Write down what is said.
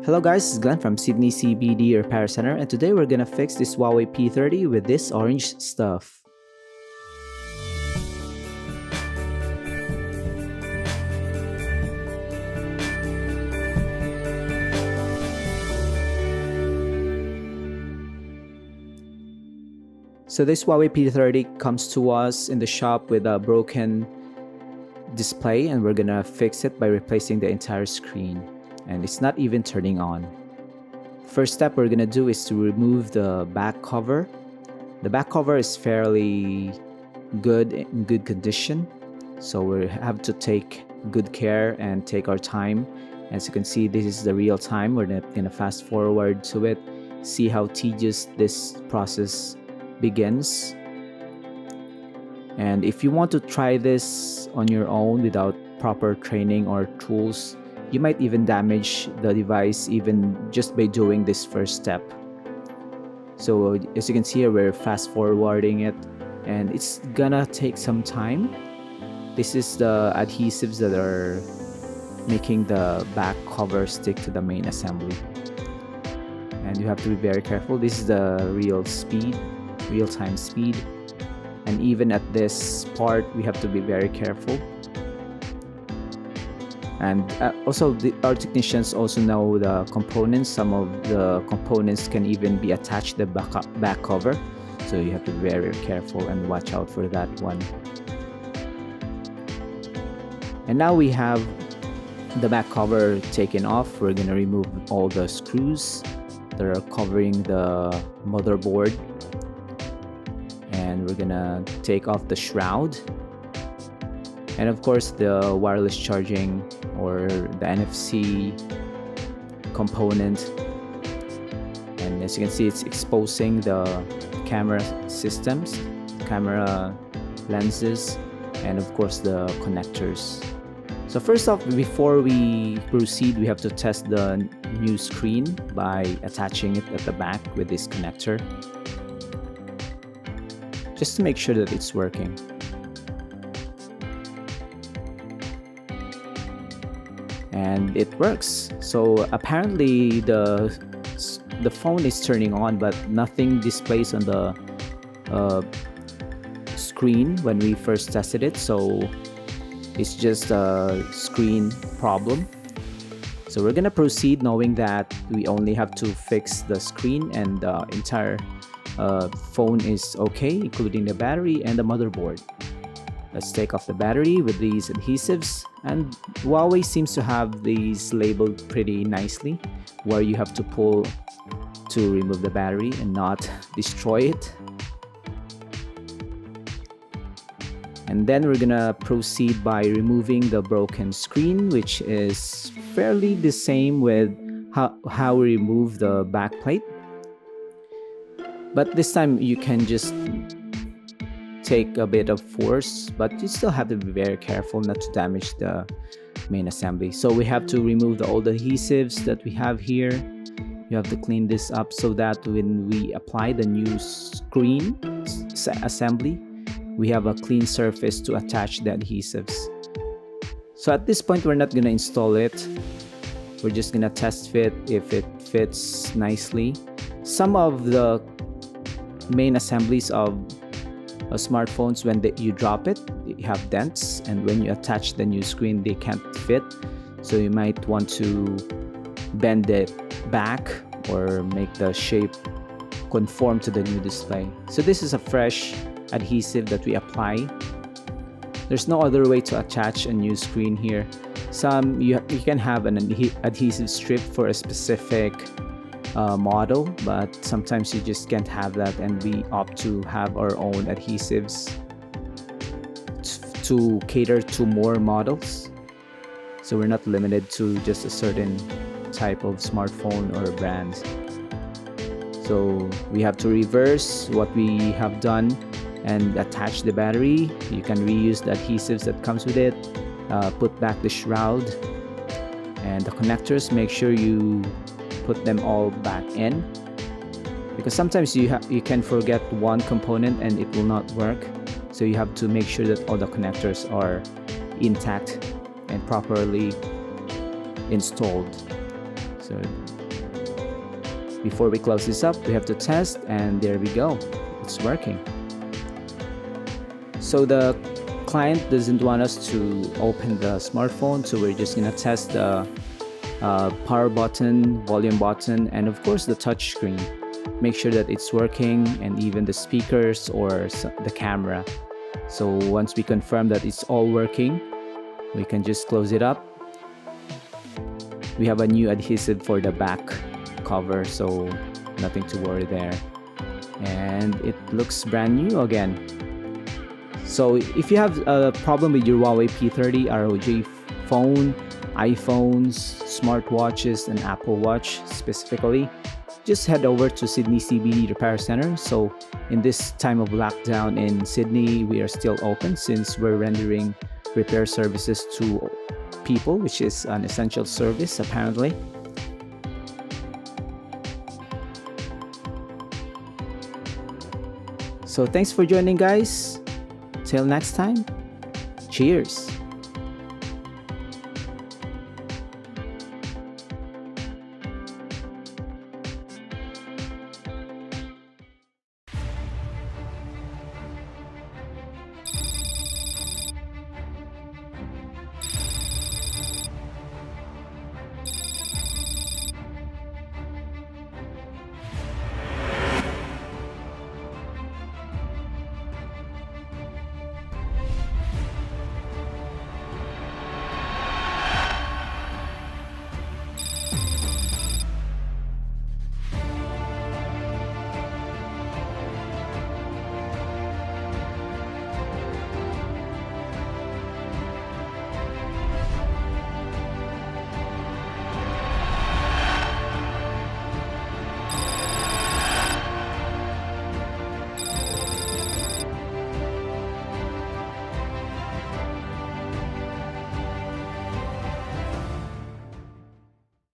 Hello guys, it's Glenn from Sydney CBD Repair Centre, and today we're gonna fix this Huawei P30 with this orange stuff. So this Huawei P30 comes to us in the shop with a broken display, and we're gonna fix it by replacing the entire screen. And it's not even turning on. First step we're gonna do is to remove the back cover. The back cover is fairly good, in good condition, so we have to take good care and take our time. As you can see, this is the real time. We're not gonna fast forward to it, see how tedious this process begins. And if you want to try this on your own without proper training or tools, you might even damage the device even just by doing this first step. So as you can see here, we're fast forwarding it and it's gonna take some time. This is the adhesives that are making the back cover stick to the main assembly. And you have to be very careful. This is the real-time speed. And even at this part, we have to be very careful. And also our technicians also know the components. Some of the components can even be attached to the back cover, so you have to be very careful and watch out for that one. And now we have the back cover taken off. We're going to remove all the screws that are covering the motherboard, and we're gonna take off the shroud, and of course the wireless charging or the NFC component. And as you can see, it's exposing the camera systems, camera lenses, and of course the connectors. So first off, before we proceed, we have to test the new screen by attaching it at the back with this connector, just to make sure that it's working. And it works. So apparently the phone is turning on, but nothing displays on the screen when we first tested it. So it's just a screen problem. So we're gonna proceed knowing that we only have to fix the screen, and the entire phone is okay, including the battery and the motherboard. Let's take off the battery with these adhesives, and Huawei seems to have these labeled pretty nicely, where you have to pull to remove the battery and not destroy it. And then we're gonna proceed by removing the broken screen, which is fairly the same with how we remove the back plate. But this time you can just take a bit of force, but you still have to be very careful not to damage the main assembly. So we have to remove the old adhesives that we have here. You have to clean this up so that when we apply the new screen assembly, we have a clean surface to attach the adhesives. So at this point, we're not going to install it. We're just going to test fit if it fits nicely. Some of the main assemblies of smartphones, when you drop it, they have dents, and when you attach the new screen, they can't fit. So you might want to bend it back or make the shape conform to the new display. So this is a fresh adhesive that we apply. There's no other way to attach a new screen here. You can have an adhesive strip for a specific model, but sometimes you just can't have that, and we opt to have our own adhesives to cater to more models. So we're not limited to just a certain type of smartphone or brand. So we have to reverse what we have done and attach the battery. You can reuse the adhesives that comes with it, put back the shroud and the connectors. Make sure you put them all back in, because sometimes you can forget one component and it will not work. So you have to make sure that all the connectors are intact and properly installed. So before we close this up, we have to test, and there we go. It's working. So the client doesn't want us to open the smartphone, so we're just gonna test the power button, volume button, and of course the touch screen. Make sure that it's working, and even the speakers or the camera. So once we confirm that it's all working, we can just close it up. We have a new adhesive for the back cover, so nothing to worry there. And it looks brand new again. So if you have a problem with your Huawei P30 ROG phone, iPhones, smartwatches, and Apple Watch specifically, just head over to Sydney CBD Repair Centre. So in this time of lockdown in Sydney, we are still open since we're rendering repair services to people, which is an essential service apparently. So thanks for joining, guys. Till next time, cheers.